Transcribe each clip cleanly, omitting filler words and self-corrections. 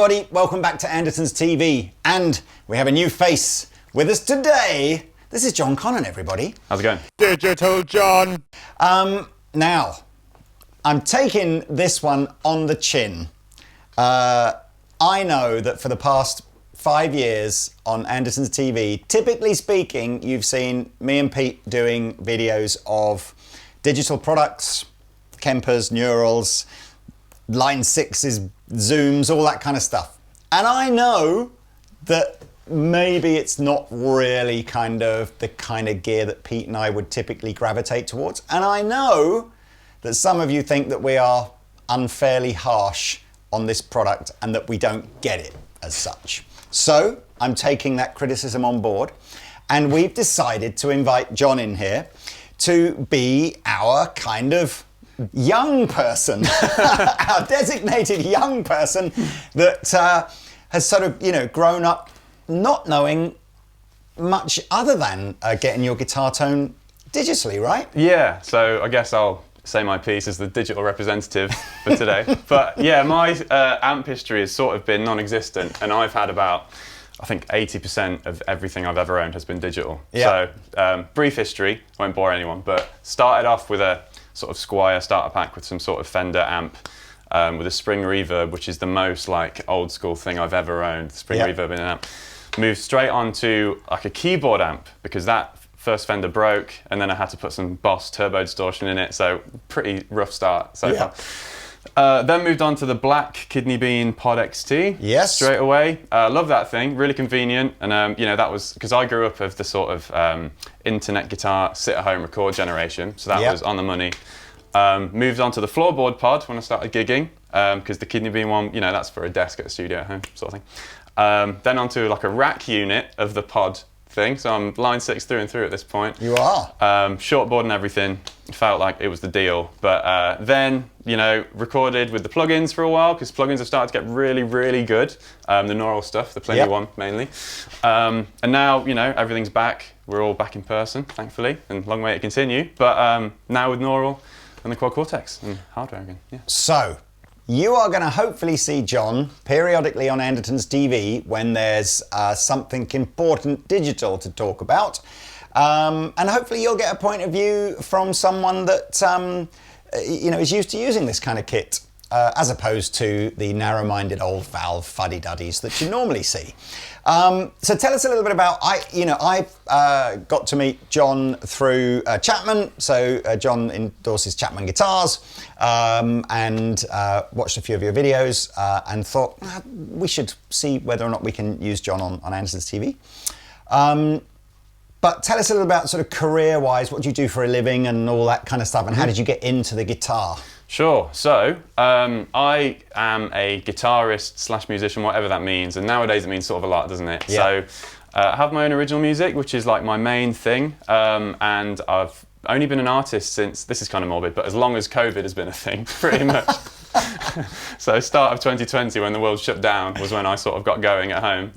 everybody, welcome back to Andertons TV, and we have a new face with us today. This is John Connearn, everybody. How's it going? Digital John. Now, I'm taking this one on the chin. I know that for the past 5 years on Andertons TV, typically speaking, you've seen me and Pete doing videos of digital products, Kempers, Neurals, Line 6s, Zooms, all that kind of stuff. And I know that maybe it's not really the kind of gear that Pete and I would typically gravitate towards. And I know that some of you think that we are unfairly harsh on this product and that we don't get it as such. So I'm taking that criticism on board, and we've decided to invite John in here to be our kind of young person, our designated young person that has sort of, grown up not knowing much other than getting your guitar tone digitally, right? Yeah, so I guess I'll say my piece as the digital representative for today. But yeah, my amp history has sort of been non-existent, and I've had about, I think 80% of everything I've ever owned has been digital. Yeah. So brief history, won't bore anyone, but started off with a sort of Squire starter pack with some sort of Fender amp with a spring reverb, which is the most like old school thing I've ever owned, spring reverb in an amp. Moved straight on to like a keyboard amp because that first Fender broke, and then I had to put some Boss turbo distortion in it, so pretty rough start so far. Then moved on to the black Kidney Bean Pod XT. Yes. Straight away. Love that thing, really convenient. And that was, because I grew up of the sort of internet guitar, sit at home record generation, so that was on the money. Moved on to the floorboard pod when I started gigging, because the Kidney Bean one, that's for a desk at a studio at home, sort of thing. Then onto like a rack unit of the pod thing, so I'm line 6 through and through at this point. You are. Shortboard and everything, felt like it was the deal. But then, recorded with the plugins for a while, because plugins have started to get really, really good. The Neural stuff, the Plenty one mainly. And now, everything's back. We're all back in person, thankfully, and long way to continue. But now with Neural and the Quad Cortex and hardware again, yeah. So, you are going to hopefully see John periodically on Andertons TV when there's something important digital to talk about. And hopefully you'll get a point of view from someone that is used to using this kind of kit, as opposed to the narrow-minded old valve fuddy-duddies that you normally see. So tell us a little bit about, I got to meet John through Chapman. So John endorses Chapman guitars, and watched a few of your videos and thought we should see whether or not we can use John on Andertons TV. But tell us a little about sort of career-wise, what do you do for a living and all that kind of stuff, and how did you get into the guitar? Sure. So I am a guitarist / musician, whatever that means, and nowadays it means sort of a lot, doesn't it? Yeah. So I have my own original music, which is like my main thing, and I've only been an artist since, this is kind of morbid, but as long as COVID has been a thing, pretty much. So start of 2020, when the world shut down, was when I sort of got going at home.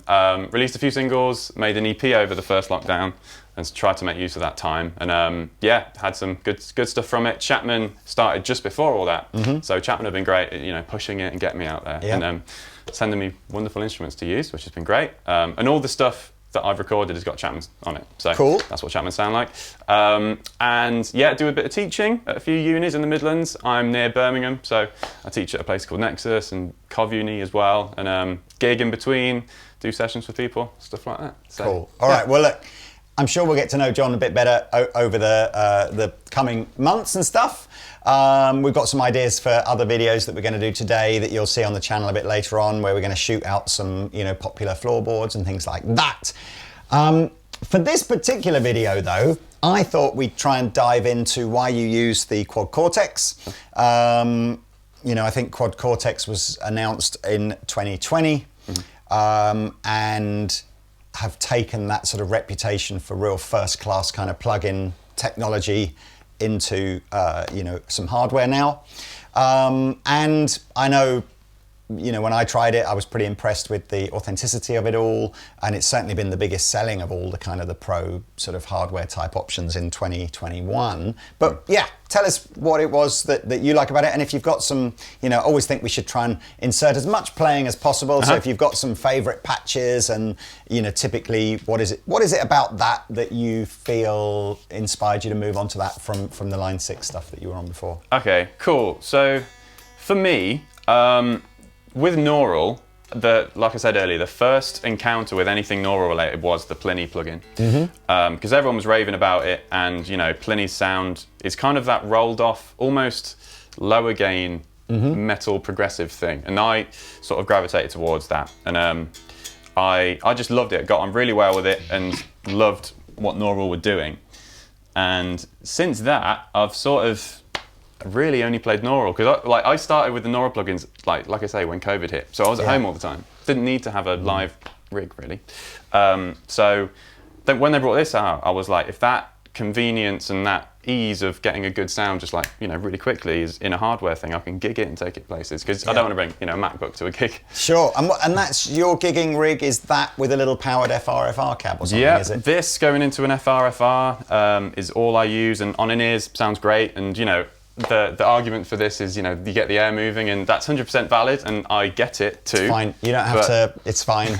Released a few singles, made an EP over the first lockdown, and tried to make use of that time. And had some good stuff from it. Chapman started just before all that. So Chapman have been great at, pushing it and getting me out there. And sending me wonderful instruments to use, which has been great. And all the stuff that I've recorded has got Chapman on it. So cool. That's what Chapman sound like. Do a bit of teaching at a few unis in the Midlands. I'm near Birmingham, so I teach at a place called Nexus and Cov Uni as well. And gig in between, do sessions with people, stuff like that. So, cool. All right, well look, I'm sure we'll get to know John a bit better over the coming months and stuff. We've got some ideas for other videos that we're going to do today that you'll see on the channel a bit later on, where we're going to shoot out some, popular floorboards and things like that. For this particular video, though, I thought we'd try and dive into why you use the Quad Cortex. I think Quad Cortex was announced in 2020, and have taken that sort of reputation for real first-class kind of plug-in technology into some hardware now. And I know when I tried it, I was pretty impressed with the authenticity of it all, and it's certainly been the biggest selling of all the kind of the pro sort of hardware type options in 2021. But yeah, tell us what it was that you like about it, and if you've got some, I always think we should try and insert as much playing as possible. So if you've got some favourite patches, and typically what is it about that you feel inspired you to move on to that from the Line 6 stuff that you were on before? Okay, cool. So for me, with Neural, like I said earlier, the first encounter with anything Neural related was the Pliny plugin. Because everyone was raving about it, and Pliny's sound is kind of that rolled off, almost lower gain metal progressive thing, and I sort of gravitated towards that, and I just loved it, got on really well with it, and loved what Neural were doing. And since that, I've sort of really only played Neural, because I started with the Neural plugins like I say when COVID hit, so I was at home all the time, didn't need to have a live rig really. So then when they brought this out, I was like, if that convenience and that ease of getting a good sound just really quickly is in a hardware thing, I can gig it and take it places, because I don't want to bring a MacBook to a gig. Sure. And that's your gigging rig, is that with a little powered FR cab or something? Yeah, is it? This going into an FR is all I use, and on in-ears sounds great, and the argument for this is, you get the air moving, and that's 100% valid, and I get it too. It's fine. You don't have to. It's fine.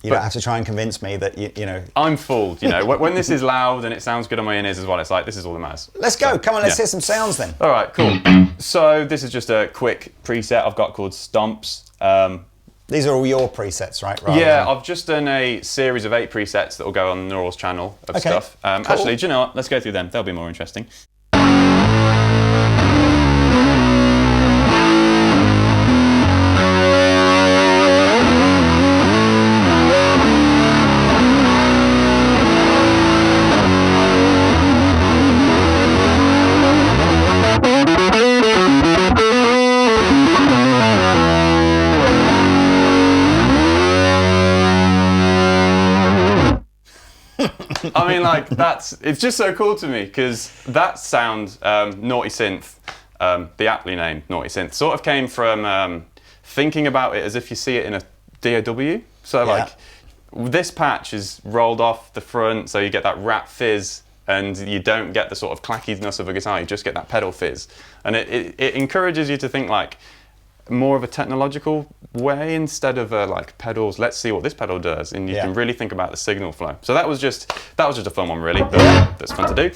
You don't have to try and convince me that you know. I'm fooled. When this is loud and it sounds good on my in-ears as well, it's like, this is all that matters. Let's go. Come on, let's hear some sounds then. All right, cool. So this is just a quick preset I've got called Stomps. These are all your presets, right? I've just done a series of 8 presets that will go on Neural's channel of stuff. Cool. Actually, do you know what? Let's go through them. They'll be more interesting. I mean, it's just so cool to me, because that sound, Naughty Synth, the aptly named Naughty Synth, sort of came from thinking about it as if you see it in a DAW. So this patch is rolled off the front, so you get that rat fizz, and you don't get the sort of clackiness of a guitar, you just get that pedal fizz. And it encourages you to think more of a technological way instead of pedals. Let's see what this pedal does, and you can really think about the signal flow. So that was just a fun one, really. That's fun to do.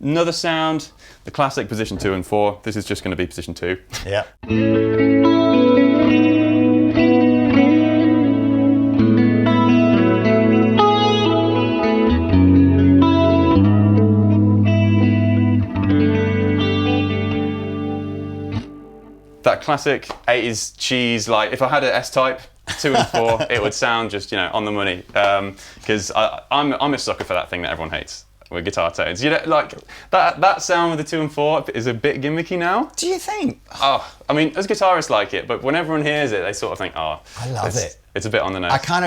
Another sound, the classic position 2 and 4. This is just going to be position 2. Yeah. That classic 80s cheese, if I had an S-Type 2 and 4, it would sound just, on the money. Because I'm a sucker for that thing that everyone hates with guitar tones. That sound with the 2 and 4 is a bit gimmicky now. Do you think? Oh, I mean, as guitarists like it, but when everyone hears it, they sort of think, oh, I love it. It's a bit on the nose. I kind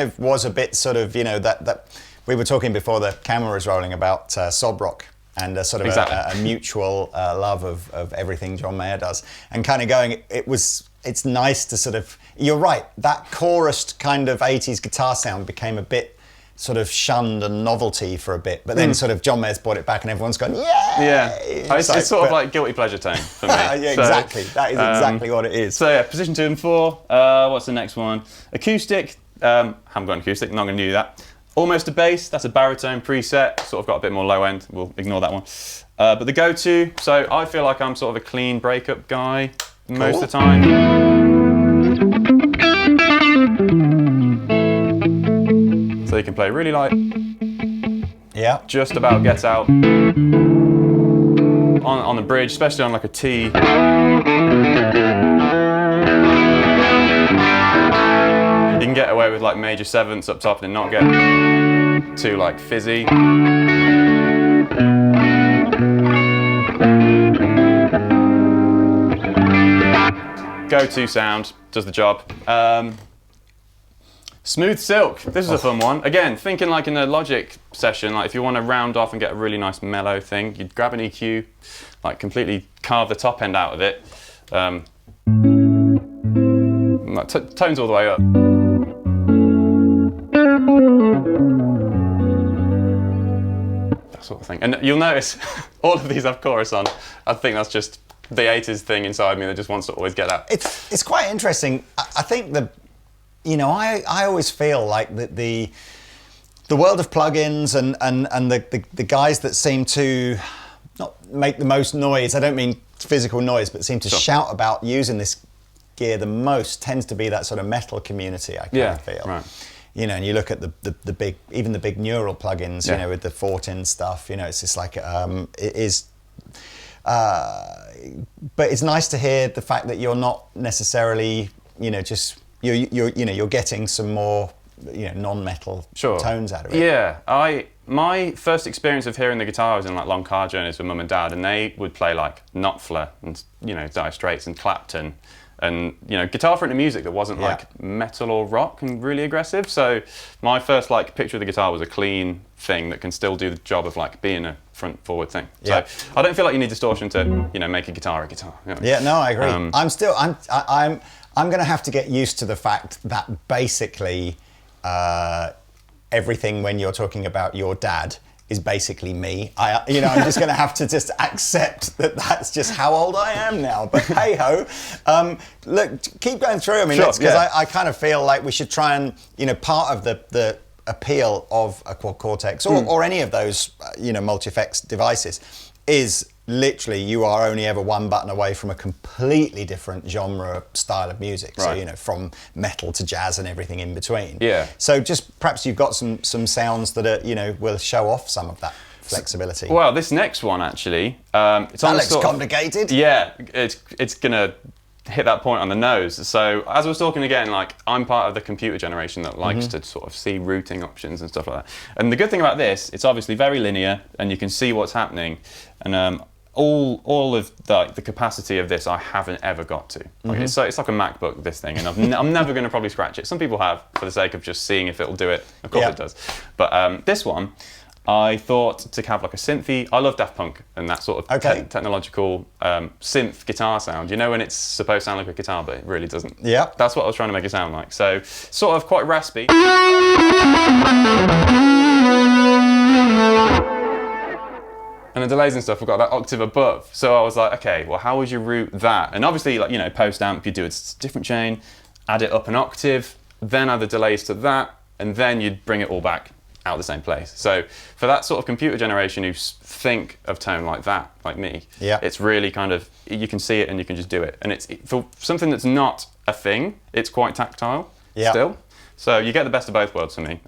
of was a bit sort of, that we were talking before the camera was rolling about Sob Rock. And a sort of a mutual love of everything John Mayer does, and kind of going. It's nice to sort of. You're right. That chorused kind of 80s guitar sound became a bit sort of shunned and novelty for a bit, but then sort of John Mayer's brought it back, and everyone's gone, yeah. It's sort of like guilty pleasure tone for me. Yeah, exactly. That is exactly what it is. So yeah, position 2 and 4. What's the next one? Acoustic. Haven't got an acoustic. Not going to do that. Almost a bass, that's a baritone preset, sort of got a bit more low end, we'll ignore that one. But the go-to, so I feel like I'm sort of a clean breakup guy most of the time. So you can play really light. Yeah. Just about gets out. On the bridge, especially on a T. You can get away with major 7ths up top and not get too fizzy. Go-to sound, does the job. Smooth Silk, this is a fun one. Again, thinking in a Logic session, if you want to round off and get a really nice mellow thing, you'd grab an EQ, completely carve the top end out of it. like tones all the way up. That sort of thing. And you'll notice all of these have chorus on. I think that's just the 80s thing inside me that just wants to always get out. It's quite interesting. I think I always feel like that the world of plugins and the guys that seem to not make the most noise, I don't mean physical noise, but seem to shout about using this gear the most tends to be that sort of metal community, I kind of feel. Right. And you look at the big, even the big neural plugins, with the Fortin stuff, it's just like, it is, but it's nice to hear the fact that you're not necessarily, just, you're getting some more, non-metal tones out of it. Yeah, my first experience of hearing the guitar was in like long car journeys with mum and dad, and they would play like Knopfler and Dire Straits and Clapton, and guitar for into music that wasn't like metal or rock and really aggressive. So my first like picture of the guitar was a clean thing that can still do the job of like being a front forward thing. So I don't feel like you need distortion to make a guitar a guitar. Yeah, no, I agree. I'm going to have to get used to the fact that basically everything when you're talking about your dad is basically me. I'm just going to have to just accept that that's just how old I am now. But hey ho, look, keep going through. I mean, because I kind of feel like we should try and part of the appeal of a quad Cortex or any of those multi-effects devices is literally you are only ever one button away from a completely different genre style of music. Right. So from metal to jazz and everything in between. Yeah. So just perhaps you've got some sounds that are will show off some of that flexibility. Well, this next one actually, it's that looks complicated. Yeah, it's gonna hit that point on the nose. So as I was talking again, like I'm part of the computer generation that likes to sort of see routing options and stuff like that. And the good thing about this, it's obviously very linear and you can see what's happening. And all of the capacity of this I haven't ever got to. Like it's like a MacBook, this thing, and I'm never going to probably scratch it. Some people have for the sake of just seeing if it'll do it. Of course it does. But this one, I thought to have like a synthy. I love Daft Punk and that sort of technological synth guitar sound. When it's supposed to sound like a guitar, but it really doesn't. Yeah. That's what I was trying to make it sound like. So sort of quite raspy. And the delays and stuff, we've got that octave above. So I was like, okay, well, how would you route that? And obviously, like, post amp, you do a different chain, add it up an octave, then add the delays to that, and then you'd bring it all back out the same place. So for that sort of computer generation who think of tone like that, like me, it's really kind of, you can see it and you can just do it. And it's for something that's not a thing, it's quite tactile still. So you get the best of both worlds for me.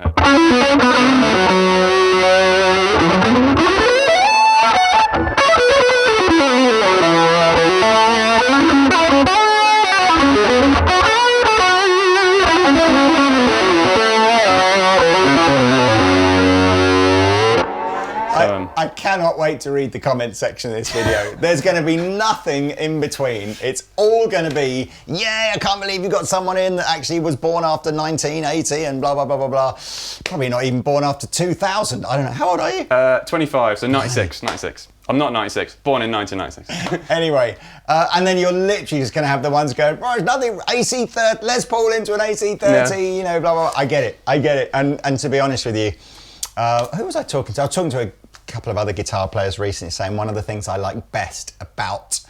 I cannot wait to read the comment section of this video. There's going to be nothing in between. It's all going to be, I can't believe you got someone in that actually was born after 1980 and blah, blah, blah, blah, blah. Probably not even born after 2000. I don't know. How old are you? 25, so 96. I'm not 96, born in 1996. Anyway, and then you're literally just going to have the ones going, there's nothing, AC30, Les Paul into an AC30, blah, blah, blah. I get it. And to be honest with you, who was I talking to? I was talking to a couple of other guitar players recently saying one of the things I like best about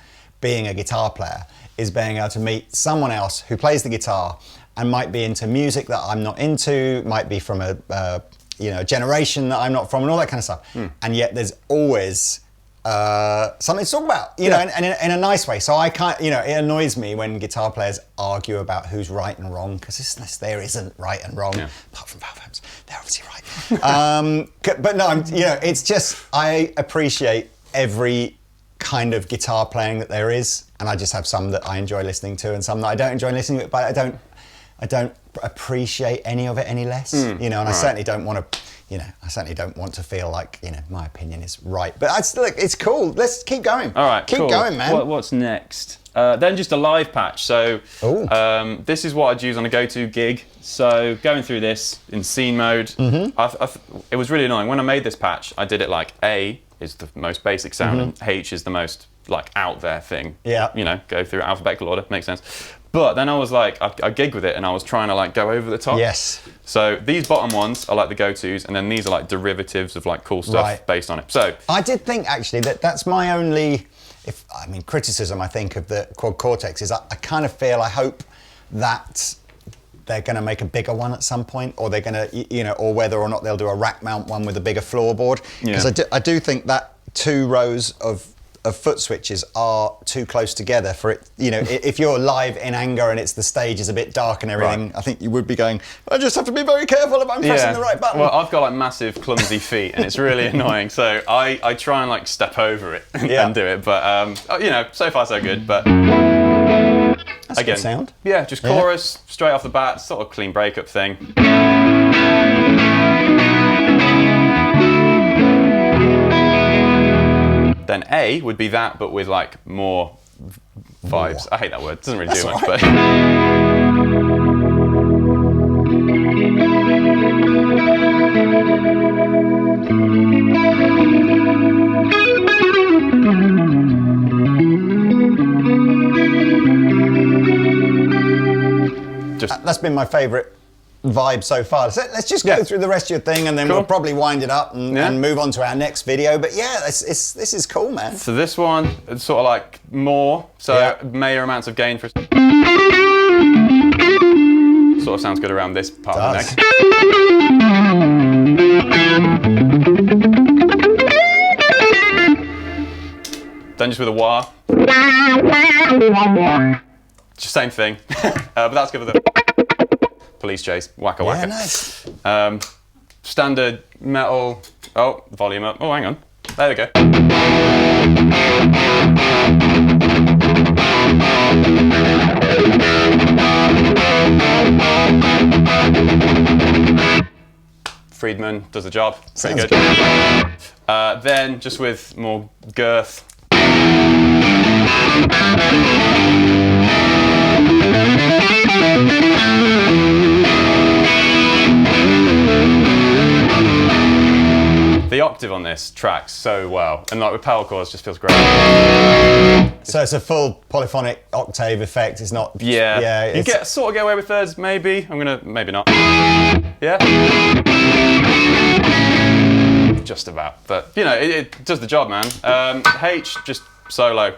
being a guitar player is being able to meet someone else who plays the guitar and might be into music that I'm not into, might be from a generation that I'm not from and all that kind of stuff. And yet there's always something to talk about, and in a nice way. So I can't, it annoys me when guitar players argue about who's right and wrong, because there isn't right and wrong, apart from valve amps. They're obviously right. But no, it's just, I appreciate every kind of guitar playing that there is, and I just have some that I enjoy listening to and some that I don't enjoy listening to, but I don't appreciate any of it any less, and I certainly don't want to, I certainly don't want to feel like, my opinion is right. But it's cool. Let's keep going. All right, keep going, man. What's next? Then just a live patch. So this is what I'd use on a go-to gig. So going through this in scene mode, it was really annoying. When I made this patch, I did it like A is the most basic sound and H is the most like out there thing. Yeah. Go through alphabetical order, makes sense. But then I was like, I gigged with it and I was trying to like go over the top. Yes. So these bottom ones are like the go-tos, and then these are like derivatives of like cool stuff based on it. So I did think actually that's my only, criticism I think of the Quad Cortex is I kind of feel, I hope that they're going to make a bigger one at some point, or they're going to, or whether or not they'll do a rack mount one with a bigger floorboard. Because I do think that 2 rows of foot switches are too close together for it. If you're live in anger and it's the stage is a bit dark and everything, I think you would be going, I just have to be very careful if I'm pressing the right button. Well, I've got like massive clumsy feet and it's really annoying. So I try and like step over it and do it. But so far so good. But that's again, good sound. Yeah, just chorus straight off the bat, sort of clean breakup thing. Then A would be that, but with like more vibes. I hate that word. It doesn't really do much, but. That's been my favourite vibe so far. So let's just go through the rest of your thing, and then we'll probably wind it up and move on to our next video. But yeah, this is cool, man. So this one, it's sort of like more, so major amounts of gain for. Sort of sounds good around this part of the neck. Then just with a wah. Just same thing, but that's good for the police chase, wacka wacka. Yeah, nice. Standard metal. Oh, volume up. Oh, hang on. There we go. Friedman does the job. Pretty good. Then just with more girth. The octave on this tracks so well, and like with power chords, just feels great. So it's a full polyphonic octave effect. It's not. Yeah. You sort of get away with thirds, maybe. Maybe not. Yeah. Just about, but it does the job, man. H just solo.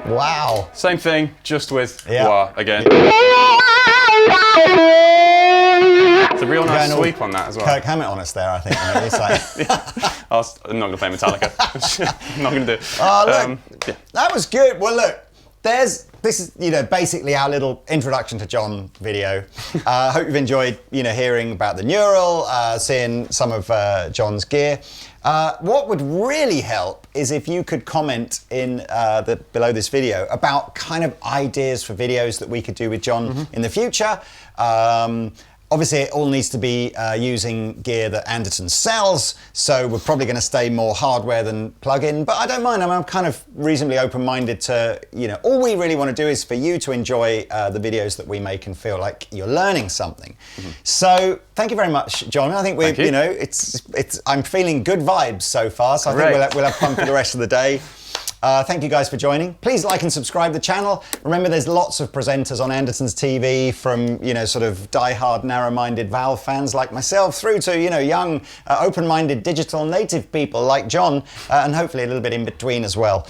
Wow. Same thing, just with wah again. It's a real nice sweep on that as well. Kirk Hammett on us there, I think. It's like I'm not going to play Metallica. I'm not going to do it. Oh, look. That was good. Well, look, this is, basically our little introduction to John video. I hope you've enjoyed, hearing about the Neural, seeing some of John's gear. What would really help is if you could comment in below this video about kind of ideas for videos that we could do with John in the future. Obviously, it all needs to be using gear that Andertons sells, so we're probably going to stay more hardware than plug-in, but I don't mind. I'm kind of reasonably open-minded to, all we really want to do is for you to enjoy the videos that we make and feel like you're learning something. So, thank you very much, John. I think we're, I'm feeling good vibes so far, so I think we'll have fun for the rest of the day. Thank you guys for joining. Please like and subscribe to the channel. Remember, there's lots of presenters on Andertons TV, from sort of die-hard, narrow-minded Valve fans like myself, through to young, open-minded digital native people like John, and hopefully a little bit in between as well.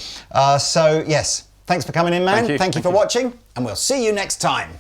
So yes, thanks for coming in, man. Thank you for watching, and we'll see you next time.